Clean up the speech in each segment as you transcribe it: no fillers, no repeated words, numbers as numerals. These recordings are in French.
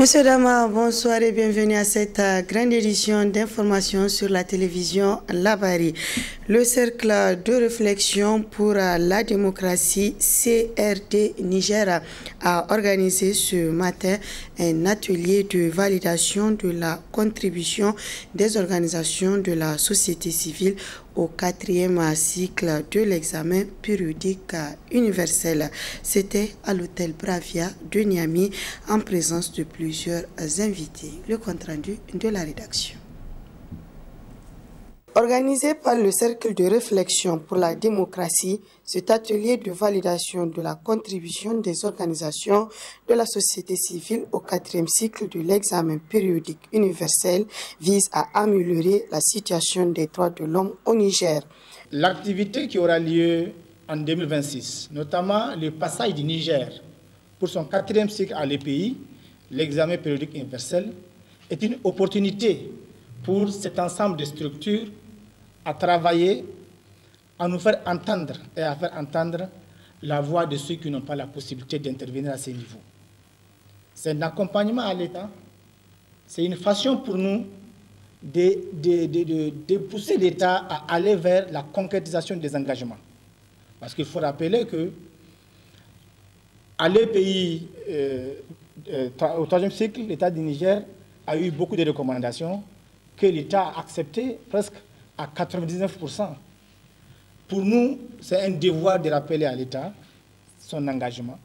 Monsieur Dama, bonsoir et bienvenue à cette grande édition d'information sur la télévision Labari. Le cercle de réflexion pour la démocratie CRD Niger a organisé ce matin un atelier de validation de la contribution des organisations de la société civile au 4e cycle de l'examen périodique universel. C'était à l'hôtel Bravia de Niamey en présence de plusieurs invités. Le compte-rendu de la rédaction. Organisé par le Cercle de réflexion pour la démocratie, cet atelier de validation de la contribution des organisations de la société civile au 4e cycle de l'examen périodique universel vise à améliorer la situation des droits de l'homme au Niger. L'activité qui aura lieu en 2026, notamment le passage du Niger pour son 4e cycle à l'EPI, l'examen périodique universel, est une opportunité pour cet ensemble de structures à travailler, à nous faire entendre et à faire entendre la voix de ceux qui n'ont pas la possibilité d'intervenir à ces niveaux. C'est un accompagnement à l'État, c'est une façon pour nous de pousser l'État à aller vers la concrétisation des engagements. Parce qu'il faut rappeler que à l'EPI, au 3e cycle, l'État du Niger a eu beaucoup de recommandations que l'État a acceptées presque à 99%. Pour nous, c'est un devoir de rappeler à l'État son engagement.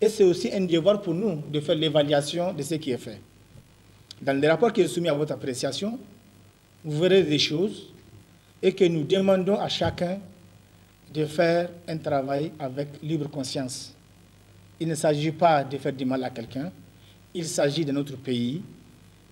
Et c'est aussi un devoir pour nous de faire l'évaluation de ce qui est fait. Dans le rapport qui est soumis à votre appréciation, vous verrez des choses et que nous demandons à chacun de faire un travail avec libre conscience. Il ne s'agit pas de faire du mal à quelqu'un, il s'agit de notre pays,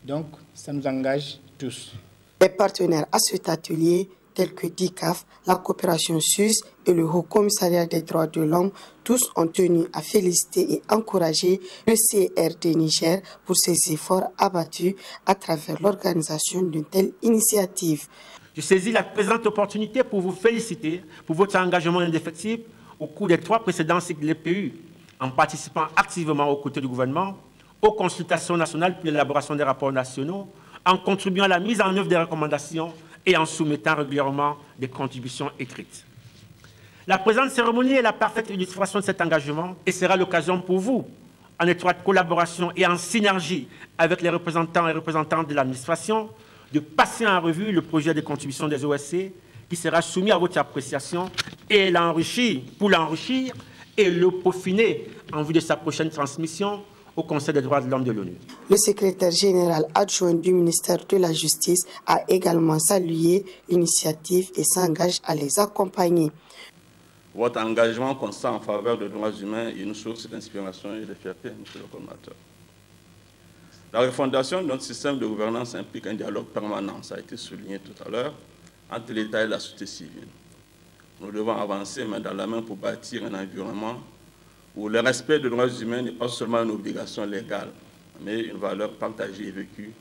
donc ça nous engage tous. Les partenaires à cet atelier, tels que DICAF, la coopération suisse et le Haut Commissariat des droits de l'homme, tous ont tenu à féliciter et encourager le CRD Niger pour ses efforts abattus à travers l'organisation d'une telle initiative. Je saisis la présente opportunité pour vous féliciter pour votre engagement indéfectible au cours des 3 précédents cycles de l'EPU, en participant activement aux côtés du gouvernement, aux consultations nationales pour l'élaboration des rapports nationaux, en contribuant à la mise en œuvre des recommandations et en soumettant régulièrement des contributions écrites. La présente cérémonie est la parfaite illustration de cet engagement et sera l'occasion pour vous, en étroite collaboration et en synergie avec les représentants et représentantes de l'administration, de passer en revue le projet de contribution des OSC qui sera soumis à votre appréciation et l'enrichir pour l'enrichir et le peaufiner en vue de sa prochaine transmission au Conseil des droits de l'homme de l'ONU. Le secrétaire général adjoint du ministère de la Justice a également salué l'initiative et s'engage à les accompagner. Votre engagement constant en faveur des droits humains est une source d'inspiration et de fierté, monsieur le coordinateur. La refondation de notre système de gouvernance implique un dialogue permanent, ça a été souligné tout à l'heure, entre l'État et la société civile. Nous devons avancer main dans la main pour bâtir un environnement où le respect des droits humains n'est pas seulement une obligation légale, mais une valeur partagée et vécue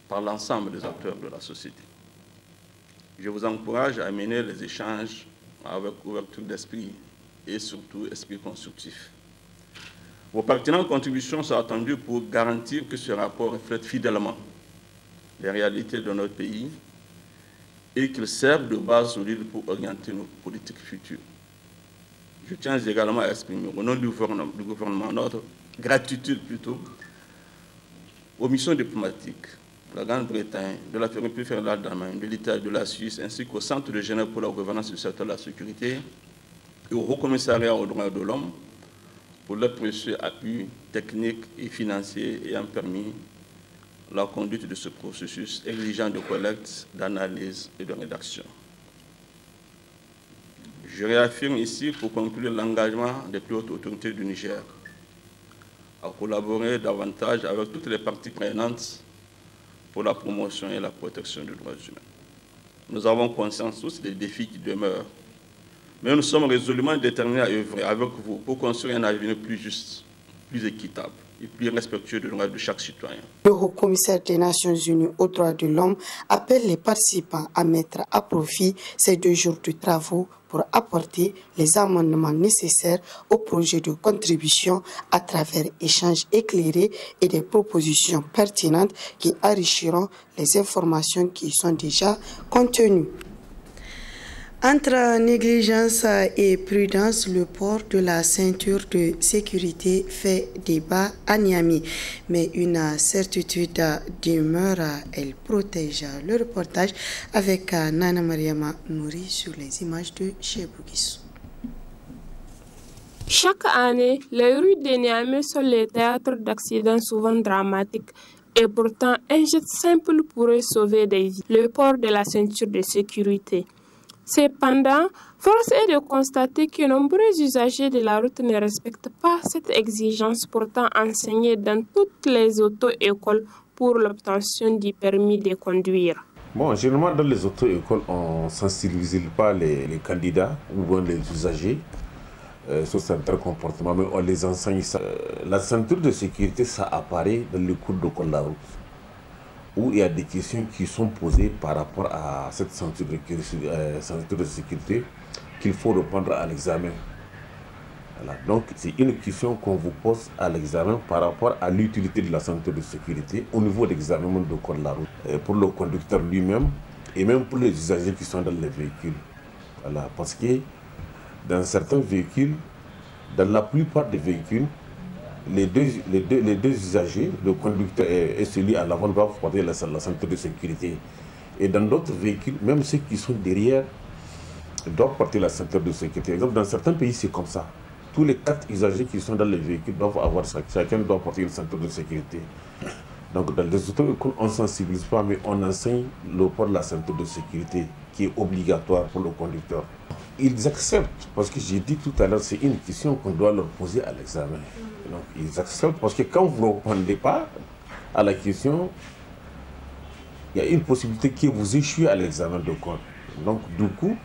par l'ensemble des acteurs de la société. Je vous encourage à mener les échanges avec ouverture d'esprit et surtout esprit constructif. Vos pertinentes contributions sont attendues pour garantir que ce rapport reflète fidèlement les réalités de notre pays et qu'il serve de base solide pour orienter nos politiques futures. Je tiens également à exprimer au nom du gouvernement notre gratitude plutôt aux missions diplomatiques de la Grande-Bretagne, de la République fédérale d'Allemagne, de l'Italie, de la Suisse, ainsi qu'au Centre de Genève pour la gouvernance du secteur de la sécurité et au Haut Commissariat aux droits de l'homme pour leur précieux appui technique et financier ayant permis la conduite de ce processus exigeant de collecte, d'analyse et de rédaction. Je réaffirme ici, pour conclure, l'engagement des plus hautes autorités du Niger à collaborer davantage avec toutes les parties prenantes pour la promotion et la protection des droits humains. Nous avons conscience tous des défis qui demeurent, mais nous sommes résolument déterminés à œuvrer avec vous pour construire un avenir plus juste, plus équitable et puis respectueux des droits de chaque citoyen. Le haut-commissaire des Nations Unies aux droits de l'homme appelle les participants à mettre à profit ces 2 jours de travaux pour apporter les amendements nécessaires au projet de contribution à travers échanges éclairés et des propositions pertinentes qui enrichiront les informations qui sont déjà contenues. Entre négligence et prudence, le port de la ceinture de sécurité fait débat à Niamey. Mais une certitude demeure, elle protège. Le reportage avec Nana Mariama Nouri sur les images de Chebouguissou. Chaque année, les rues de Niamey sont les théâtres d'accidents souvent dramatiques. Et pourtant, un geste simple pourrait sauver des vies, le port de la ceinture de sécurité. Cependant, force est de constater que nombreux usagers de la route ne respectent pas cette exigence pourtant enseignée dans toutes les auto-écoles pour l'obtention du permis de conduire. Bon, généralement dans les auto-écoles, on ne sensibilise pas les candidats ou les usagers sur certains comportements, mais on les enseigne ça. La ceinture de sécurité, ça apparaît dans le cours de la route, où il y a des questions qui sont posées par rapport à cette ceinture de sécurité qu'il faut répondre à l'examen. Voilà. Donc c'est une question qu'on vous pose à l'examen par rapport à l'utilité de la ceinture de sécurité au niveau de l'examen de code de la route, pour le conducteur lui-même et même pour les usagers qui sont dans les véhicules. Voilà. Parce que dans certains véhicules, dans la plupart des véhicules, les deux usagers, le conducteur et celui à l'avant, doivent porter la ceinture de sécurité. Et dans d'autres véhicules, même ceux qui sont derrière doivent porter la ceinture de sécurité. Exemple, dans certains pays, c'est comme ça. Tous les 4 usagers qui sont dans les véhicules doivent avoir, chacun doit porter une ceinture de sécurité. Donc dans les auto-écoles, on ne sensibilise pas, mais on enseigne le port de la ceinture de sécurité qui est obligatoire pour le conducteur. Ils acceptent, parce que j'ai dit tout à l'heure, c'est une question qu'on doit leur poser à l'examen. Donc ils acceptent, parce que quand vous ne répondez pas à la question, il y a une possibilité que vous échouez à l'examen de code. Donc du coup,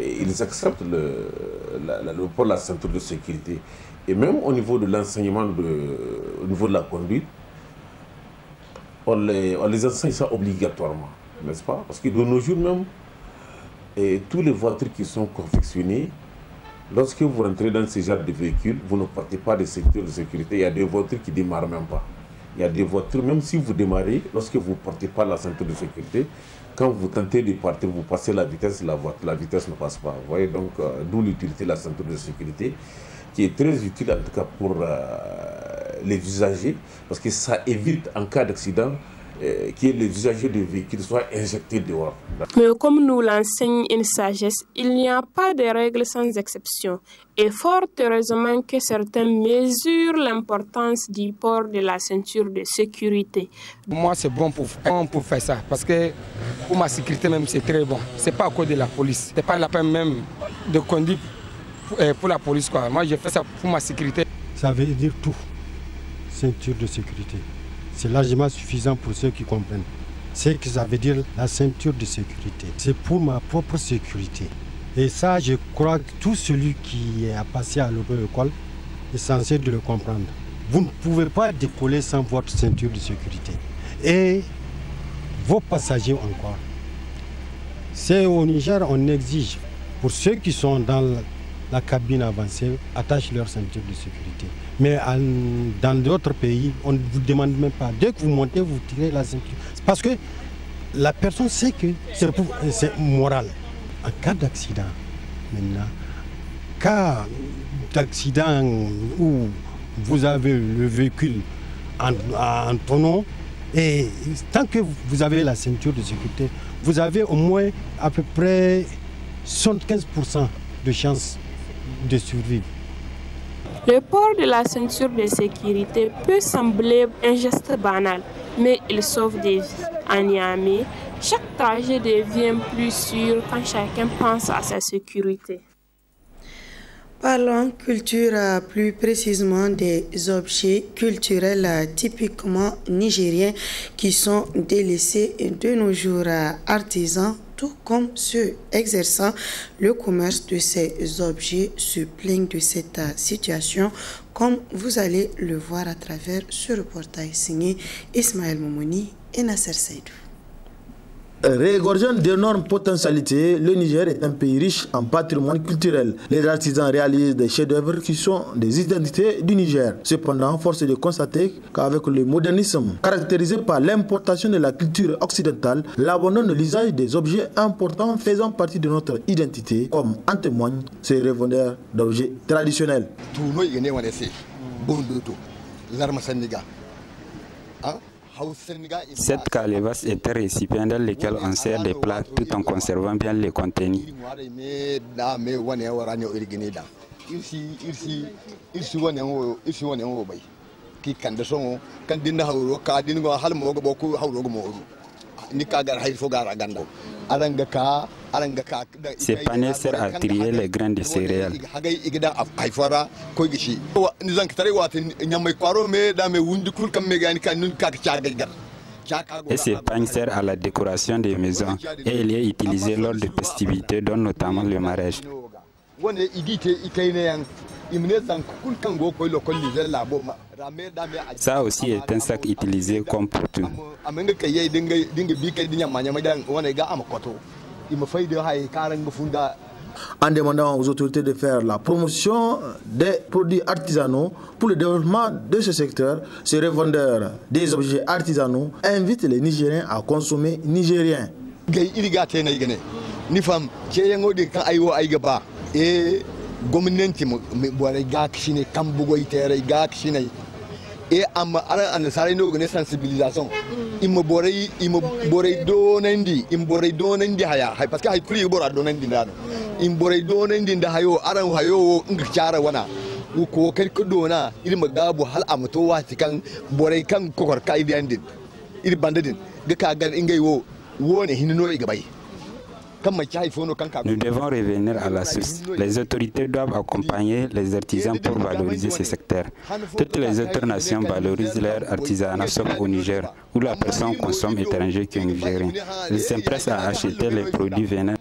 ils acceptent le port de la ceinture de sécurité. Et même au niveau de l'enseignement, au niveau de la conduite, on les enseigne ça obligatoirement, n'est-ce pas? Parce que de nos jours même, tous les voitures qui sont confectionnées, lorsque vous rentrez dans ce genre de véhicule, vous ne portez pas de ceinture de sécurité. Il y a des voitures qui ne démarrent même pas. Il y a des voitures, même si vous démarrez, lorsque vous ne portez pas la ceinture de sécurité, quand vous tentez de partir, vous passez la vitesse, la vitesse ne passe pas. Vous voyez, donc d'où l'utilité de la ceinture de sécurité, qui est très utile en tout cas pour les usagers, parce que ça évite en cas d'accident que les usagers de véhicules soient injectés dehors. Mais comme nous l'enseigne une sagesse, il n'y a pas de règles sans exception. Et fort heureusement que certains mesurent l'importance du port de la ceinture de sécurité. Moi, c'est bon pour faire ça, parce que pour ma sécurité même, c'est très bon. Ce n'est pas à cause de la police. Ce n'est pas la peine même de conduire pour la police, quoi. Moi, je fais ça pour ma sécurité. Ça veut dire tout, ceinture de sécurité. C'est largement suffisant pour ceux qui comprennent. C'est que ça veut dire la ceinture de sécurité. C'est pour ma propre sécurité. Et ça, je crois que tout celui qui a passé à l'auto-école est censé de le comprendre. Vous ne pouvez pas décoller sans votre ceinture de sécurité. Et vos passagers encore. C'est au Niger, on exige pour ceux qui sont dans la cabine avancée, attachent leur ceinture de sécurité. Mais dans d'autres pays, on ne vous demande même pas. Dès que vous montez, vous tirez la ceinture. Parce que la personne sait que c'est moral. En cas d'accident, maintenant, cas d'accident où vous avez le véhicule en tonneau, et tant que vous avez la ceinture de sécurité, vous avez au moins à peu près 75% de chances de survivre. Le port de la ceinture de sécurité peut sembler un geste banal, mais il sauve des vies. À Niamey, chaque trajet devient plus sûr quand chacun pense à sa sécurité. Parlons culture, plus précisément des objets culturels typiquement nigériens qui sont délaissés de nos jours. Artisans, tout comme ceux exerçant le commerce de ces objets se plaignent de cette situation, comme vous allez le voir à travers ce reportage signé Ismaël Momoni et Nasser Seydou. Régorgeant d'énormes potentialités, le Niger est un pays riche en patrimoine culturel. Les artisans réalisent des chefs-d'œuvre qui sont des identités du Niger. Cependant, force est de constater qu'avec le modernisme caractérisé par l'importation de la culture occidentale, l'abandon de l'usage des objets importants faisant partie de notre identité, comme en témoignent ces revendeurs d'objets traditionnels. Cette calebasse est un récipient dans lequel on sert des plats tout en conservant bien les contenus. Ces paniers servent à trier les grains de céréales. Et ces pagnes servent à la décoration des maisons et il est utilisé lors de festivités, dont notamment le mariage. Ça aussi est un sac utilisé comme pour tout. En demandant aux autorités de faire la promotion des produits artisanaux pour le développement de ce secteur, ces revendeurs des objets artisanaux invitent les Nigériens à consommer nigérien. Et amma an sare no gane sensibilisation immo borey donandi haya hay parce que hay kuli bora donandi ndano im borey donandi nda hayo aran hayo ngchara wana ko ko dona ilma gabu hal amto wati kan borey kan kokor kai diandin il bandadin ga ka gan ingay wone hinno e gabay. Nous devons revenir à la source. Les autorités doivent accompagner les artisans pour valoriser ce secteur. Toutes les autres nations valorisent leur artisanat sauf au Niger, où la personne consomme étranger qu'un Nigérien. Ils s'empressent à acheter les produits venant.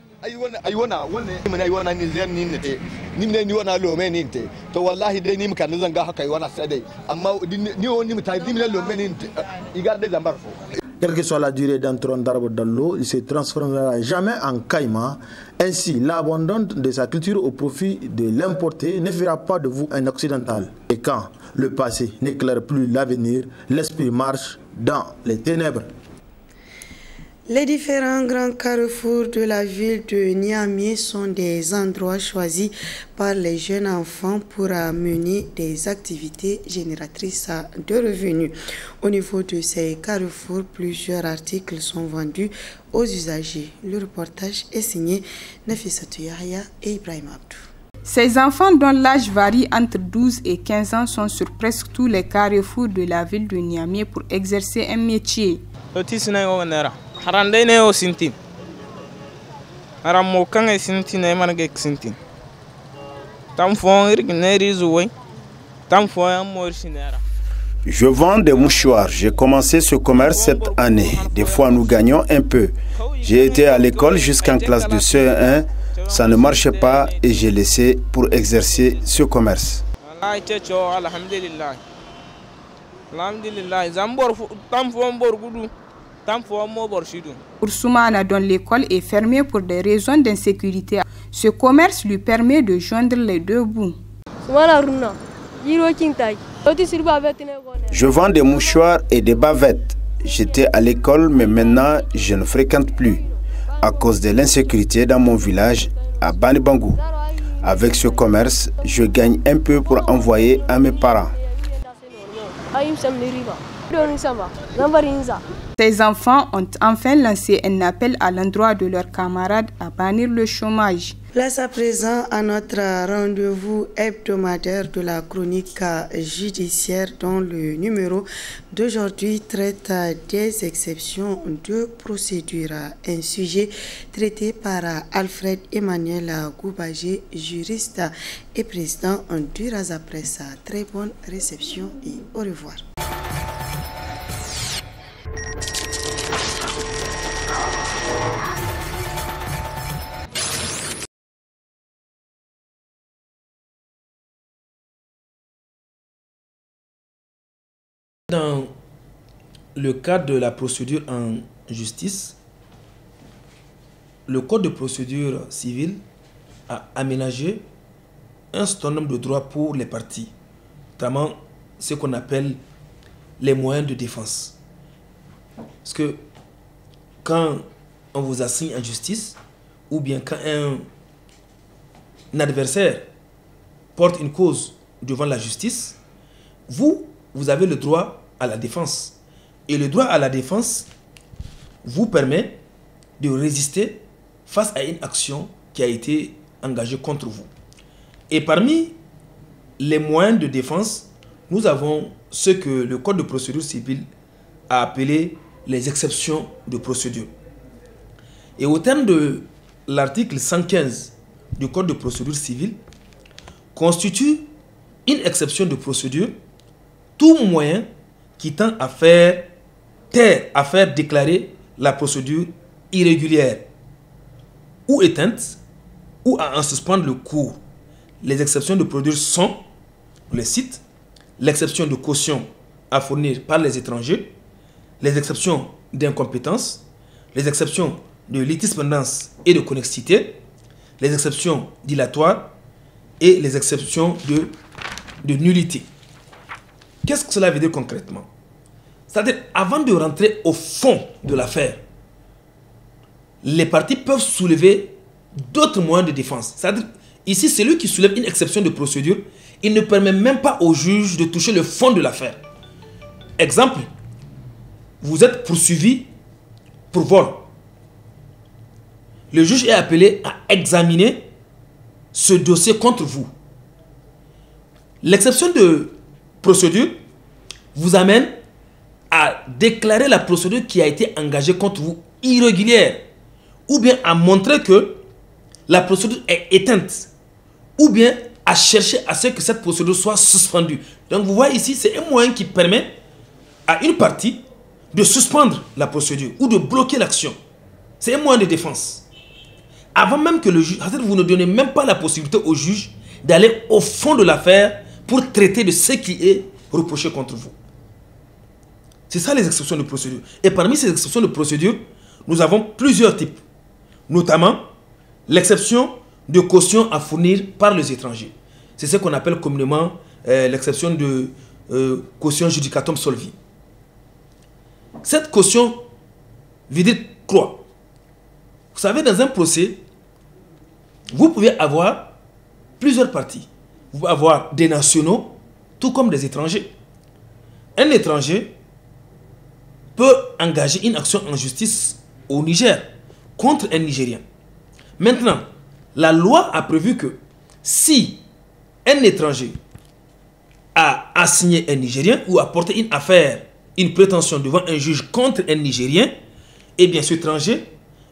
Quelle que soit la durée d'un tronc d'arbre dans l'eau, il ne se transformera jamais en caïman. Ainsi, l'abandon de sa culture au profit de l'importer ne fera pas de vous un occidental. Et quand le passé n'éclaire plus l'avenir, l'esprit marche dans les ténèbres. Les différents grands carrefours de la ville de Niamey sont des endroits choisis par les jeunes enfants pour mener des activités génératrices de revenus. Au niveau de ces carrefours, plusieurs articles sont vendus aux usagers. Le reportage est signé Nafissatou Yahya et Ibrahim Abdou. Ces enfants dont l'âge varie entre 12 et 15 ans sont sur presque tous les carrefours de la ville de Niamey pour exercer un métier. Je vends des mouchoirs. J'ai commencé ce commerce cette année. Des fois, nous gagnons un peu. J'ai été à l'école jusqu'en classe de CE1. Ça ne marchait pas et j'ai laissé pour exercer ce commerce. Pour Soumana, dont l'école est fermée pour des raisons d'insécurité, ce commerce lui permet de joindre les deux bouts. Je vends des mouchoirs et des bavettes. J'étais à l'école, mais maintenant je ne fréquente plus à cause de l'insécurité dans mon village à Banibangou. Avec ce commerce, je gagne un peu pour envoyer à mes parents. Ces enfants ont enfin lancé un appel à l'endroit de leurs camarades à bannir le chômage. Place à présent à notre rendez-vous hebdomadaire de la chronique judiciaire dont le numéro d'aujourd'hui traite des exceptions de procédure. Un sujet traité par Alfred Emmanuel Goubagé, juriste et président du Raza Presse. Très bonne réception et au revoir. Dans le cadre de la procédure en justice, le Code de procédure civile a aménagé un certain nombre de droits pour les parties, notamment ce qu'on appelle les moyens de défense. Parce que quand on vous assigne en justice, ou bien quand un adversaire porte une cause devant la justice, vous avez le droit à la défense. Et le droit à la défense vous permet de résister face à une action qui a été engagée contre vous. Et parmi les moyens de défense, nous avons ce que le Code de procédure civile a appelé les exceptions de procédure. Et au terme de l'article 115 du Code de procédure civile, constitue une exception de procédure tout moyen qui tend à faire taire, à faire déclarer la procédure irrégulière ou éteinte ou à en suspendre le cours. Les exceptions de procédure sont, on les cite, l'exception de caution à fournir par les étrangers, les exceptions d'incompétence, les exceptions de litispendance et de connexité, les exceptions dilatoires et les exceptions de nullité. Qu'est-ce que cela veut dire concrètement? C'est-à-dire, avant de rentrer au fond de l'affaire, les parties peuvent soulever d'autres moyens de défense. C'est-à-dire, ici, celui qui soulève une exception de procédure, il ne permet même pas au juge de toucher le fond de l'affaire. Exemple, vous êtes poursuivi pour vol. Le juge est appelé à examiner ce dossier contre vous. L'exception de procédure vous amène à déclarer la procédure qui a été engagée contre vous irrégulière, ou bien à montrer que la procédure est éteinte, ou bien à chercher à ce que cette procédure soit suspendue. Donc vous voyez ici, c'est un moyen qui permet à une partie de suspendre la procédure ou de bloquer l'action. C'est un moyen de défense. Avant même que le juge, vous ne donnez même pas la possibilité au juge d'aller au fond de l'affaire pour traiter de ce qui est reproché contre vous. C'est ça les exceptions de procédure. Et parmi ces exceptions de procédure, nous avons plusieurs types. Notamment, l'exception de caution à fournir par les étrangers. C'est ce qu'on appelle communément l'exception de caution judicatum solvi. Cette caution veut dire quoi? Vous savez, dans un procès, vous pouvez avoir plusieurs parties. Vous pouvez avoir des nationaux, tout comme des étrangers. Un étranger peut engager une action en justice au Niger contre un Nigérien. Maintenant, la loi a prévu que si un étranger a assigné un Nigérien ou a porté une affaire, une prétention devant un juge contre un Nigérien, eh bien cet étranger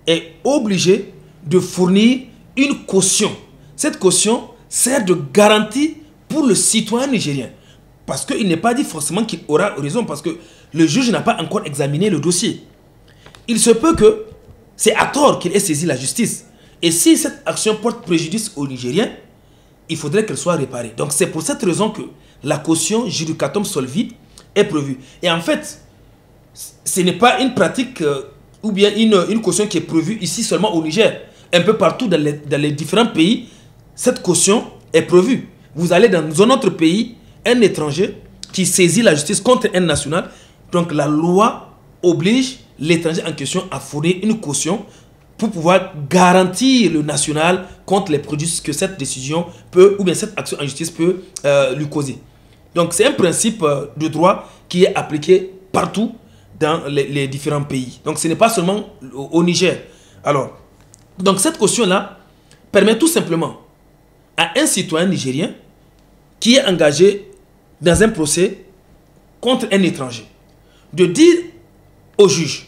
est obligé de fournir une caution. Cette caution sert de garantie pour le citoyen nigérien. Parce qu'il n'est pas dit forcément qu'il aura raison, parce que le juge n'a pas encore examiné le dossier. Il se peut que c'est à tort qu'il ait saisi la justice. Et si cette action porte préjudice aux Nigériens, il faudrait qu'elle soit réparée. Donc c'est pour cette raison que la caution judicatum solvi est prévue. Et en fait, ce n'est pas une pratique ou bien une caution qui est prévue ici seulement au Niger. Un peu partout dans les différents pays, cette caution est prévue. Vous allez dans un autre pays, un étranger qui saisit la justice contre un national. Donc la loi oblige l'étranger en question à fournir une caution pour pouvoir garantir le national contre les préjudices que cette décision peut, ou bien cette action en justice peut lui causer. Donc c'est un principe de droit qui est appliqué partout dans les différents pays. Donc ce n'est pas seulement au Niger. Alors, donc cette caution-là permet tout simplement à un citoyen nigérien qui est engagé dans un procès contre un étranger de dire au juge: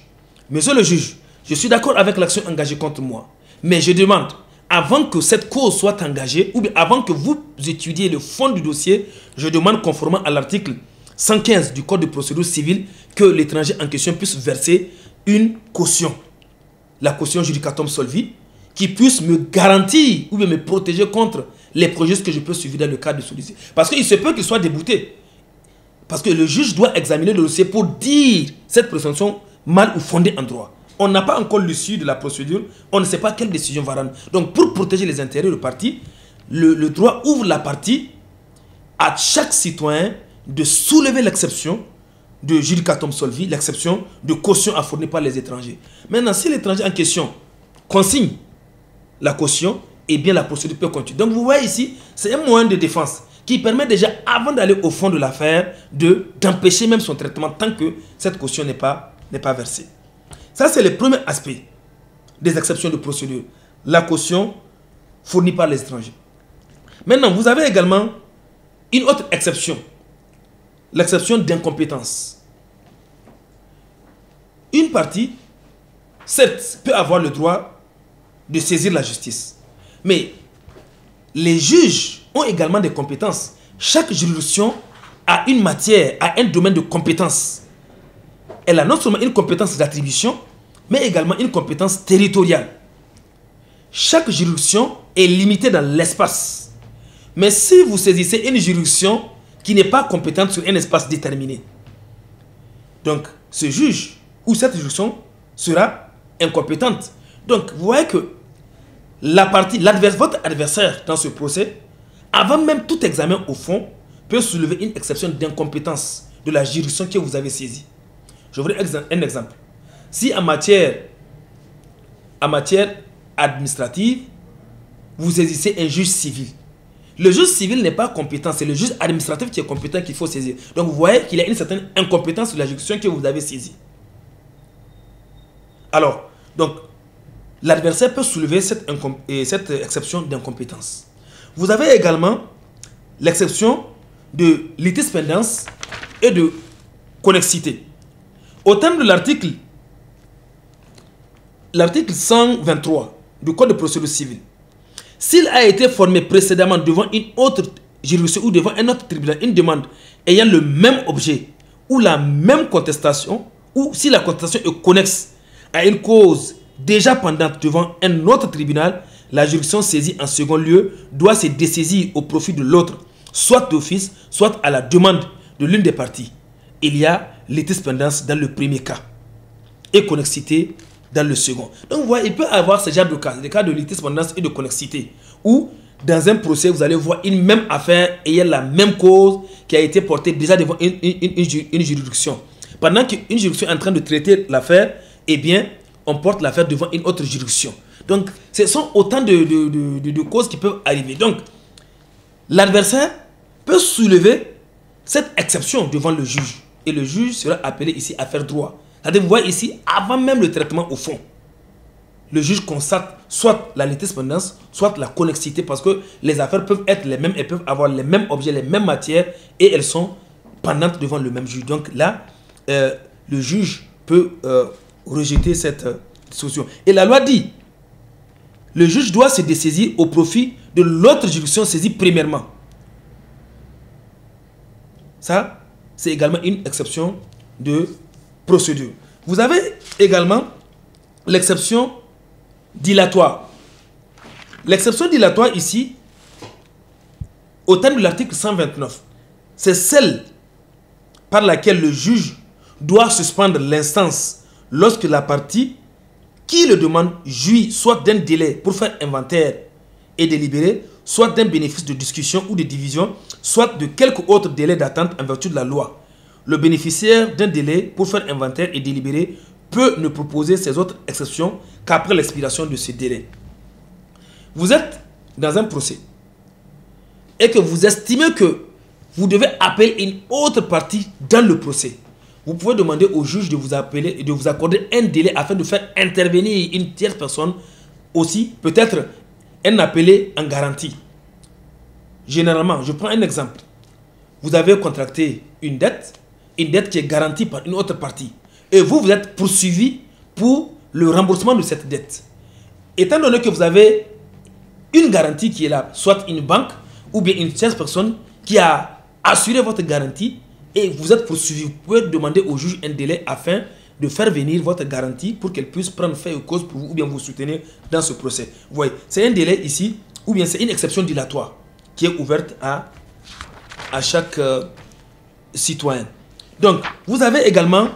monsieur le juge, je suis d'accord avec l'action engagée contre moi, mais je demande, avant que cette cause soit engagée, ou bien avant que vous étudiez le fond du dossier, je demande, conformément à l'article 115 du Code de procédure civile, que l'étranger en question puisse verser une caution, la caution judicatum solvi, qui puisse me garantir ou bien me protéger contre les préjudices que je peux subir dans le cadre de ce dossier. Parce qu'il se peut qu'il soit débouté. Parce que le juge doit examiner le dossier pour dire cette présomption mal ou fondée en droit. On n'a pas encore l'issue de la procédure, on ne sait pas quelle décision va rendre. Donc pour protéger les intérêts de partie, le droit ouvre la partie à chaque citoyen de soulever l'exception de judicatum solvi, l'exception de caution à fournir par les étrangers. Maintenant, si l'étranger en question consigne la caution, eh bien la procédure peut continuer. Donc vous voyez ici, c'est un moyen de défense qui permet déjà, avant d'aller au fond de l'affaire, d'empêcher même son traitement tant que cette caution n'est pas versée. Ça, c'est le premier aspect des exceptions de procédure. La caution fournie par les étrangers. Maintenant, vous avez également une autre exception. L'exception d'incompétence. Une partie, certes, peut avoir le droit de saisir la justice. Mais les juges ont également des compétences. Chaque juridiction a une matière, a un domaine de compétence. Elle a non seulement une compétence d'attribution, mais également une compétence territoriale. Chaque juridiction est limitée dans l'espace. Mais si vous saisissez une juridiction qui n'est pas compétente sur un espace déterminé, donc ce juge ou cette juridiction sera incompétente. Donc vous voyez que votre adversaire dans ce procès, avant même tout examen au fond, peut soulever une exception d'incompétence de la juridiction que vous avez saisie. Je vous donne un exemple. Si en matière administrative, vous saisissez un juge civil, le juge civil n'est pas compétent, c'est le juge administratif qui est compétent qu'il faut saisir. Donc vous voyez qu'il y a une certaine incompétence de la juridiction que vous avez saisie. Alors, donc, l'adversaire peut soulever cette exception d'incompétence. Vous avez également l'exception de litispendance et de connexité. Au terme de l'article 123 du Code de procédure civile, s'il a été formé précédemment devant une autre juridiction ou devant un autre tribunal une demande ayant le même objet ou la même contestation, ou si la contestation est connexe à une cause déjà pendante devant un autre tribunal, la juridiction saisie en second lieu doit se dessaisir au profit de l'autre, soit d'office, soit à la demande de l'une des parties. Il y a litispendance dans le premier cas et connexité dans le second. Donc vous voyez, il peut y avoir ce genre de cas, des cas de litispendance et de connexité, où dans un procès, vous allez voir une même affaire ayant la même cause qui a été portée déjà devant une juridiction. Pendant qu'une juridiction est en train de traiter l'affaire, eh bien, on porte l'affaire devant une autre juridiction. Donc, ce sont autant de causes qui peuvent arriver. Donc, l'adversaire peut soulever cette exception devant le juge. Et le juge sera appelé ici à faire droit. C'est-à-dire, vous voyez ici, avant même le traitement au fond, le juge constate soit la litispendance, soit la connexité, parce que les affaires peuvent être les mêmes, elles peuvent avoir les mêmes objets, les mêmes matières, et elles sont pendantes devant le même juge. Donc là, le juge peut rejeter cette disposition. Et la loi dit, le juge doit se dessaisir au profit de l'autre juridiction saisie premièrement. Ça, c'est également une exception de procédure. Vous avez également l'exception dilatoire. L'exception dilatoire ici, au terme de l'article 129, c'est celle par laquelle le juge doit suspendre l'instance lorsque la partie qui le demande jouit soit d'un délai pour faire inventaire et délibérer, soit d'un bénéfice de discussion ou de division, soit de quelque autre délai d'attente en vertu de la loi. Le bénéficiaire d'un délai pour faire inventaire et délibérer peut ne proposer ces autres exceptions qu'après l'expiration de ce délai. Vous êtes dans un procès et que vous estimez que vous devez appeler une autre partie dans le procès. Vous pouvez demander au juge de vous appeler et de vous accorder un délai afin de faire intervenir une tierce personne, aussi peut-être un appelé en garantie. Généralement, je prends un exemple. Vous avez contracté une dette qui est garantie par une autre partie. Et vous êtes poursuivi pour le remboursement de cette dette. Étant donné que vous avez une garantie qui est là, soit une banque ou bien une tierce personne qui a assuré votre garantie et vous êtes poursuivi, vous pouvez demander au juge un délai afin de faire venir votre garantie pour qu'elle puisse prendre fait et cause pour vous ou bien vous soutenir dans ce procès. Vous voyez, c'est un délai ici ou bien c'est une exception dilatoire qui est ouverte à chaque citoyenne. Donc, vous avez également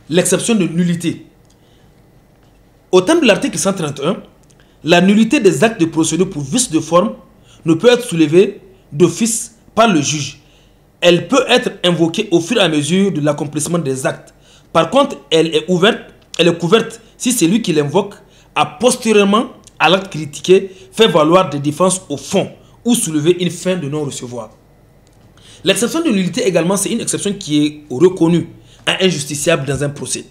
l'exception de nullité. Au terme de l'article 131, la nullité des actes de procédure pour vice de forme ne peut être soulevée d'office par le juge. Elle peut être invoquée au fur et à mesure de l'accomplissement des actes. Par contre, elle est couverte si c'est lui qui l'invoque a postérieurement à l'acte critiqué fait valoir des défenses au fond ou soulever une fin de non-recevoir. L'exception de nullité également, c'est une exception qui est reconnue à injusticiable dans un procès.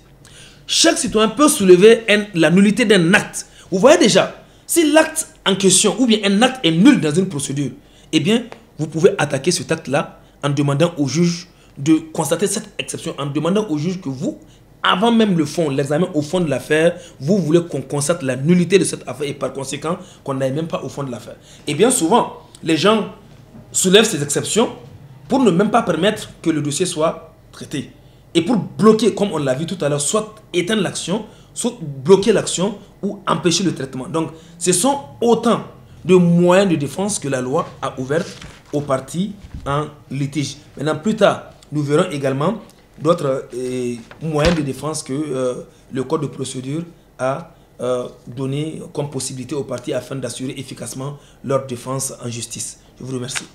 Chaque citoyen peut soulever la nullité d'un acte. Vous voyez déjà, si l'acte en question ou bien un acte est nul dans une procédure, eh bien, vous pouvez attaquer cet acte-là en demandant au juge de constater cette exception, en demandant au juge que vous, avant même le fond, l'examen au fond de l'affaire, vous voulez qu'on constate la nullité de cette affaire et par conséquent qu'on n'aille même pas au fond de l'affaire. Et bien souvent, les gens soulèvent ces exceptions pour ne même pas permettre que le dossier soit traité. Et pour bloquer, comme on l'a vu tout à l'heure, soit éteindre l'action, soit bloquer l'action ou empêcher le traitement. Donc, ce sont autant de moyens de défense que la loi a ouverts aux parties en litige. Maintenant, plus tard, nous verrons également d'autres moyens de défense que le Code de procédure a donné comme possibilité aux parties afin d'assurer efficacement leur défense en justice. Je vous remercie.